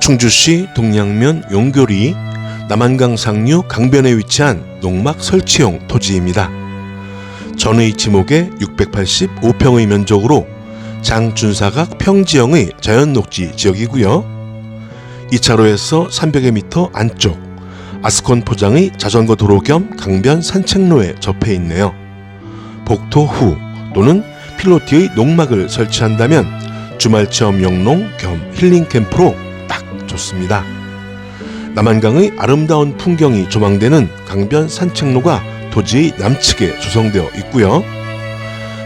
충주시 동양면 용교리 남한강 상류 강변에 위치한 농막 설치용 토지입니다. 전의 지목의 685평의 면적으로 장준사각 평지형의 자연녹지 지역이고요. 2차로에서 300여 미터 안쪽 아스콘 포장의 자전거 도로 겸 강변 산책로에 접해 있네요. 복토 후 또는 필로티의 농막을 설치한다면 주말 체험 영농 겸 힐링 캠프로 딱 좋습니다. 남한강의 아름다운 풍경이 조망되는 강변 산책로가 토지의 남측에 조성되어 있고요.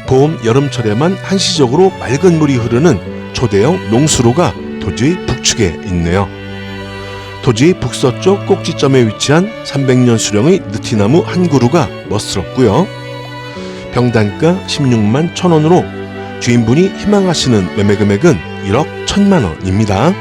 봄, 여름철에만 한시적으로 맑은 물이 흐르는 초대형 농수로가 토지의 북측에 있네요. 토지의 북서쪽 꼭지점에 위치한 300년 수령의 느티나무 한 그루가 멋스럽고요. 평단가 16만 1,000원으로 주인분이 희망하시는 매매 금액은 1억 1,000만 원입니다.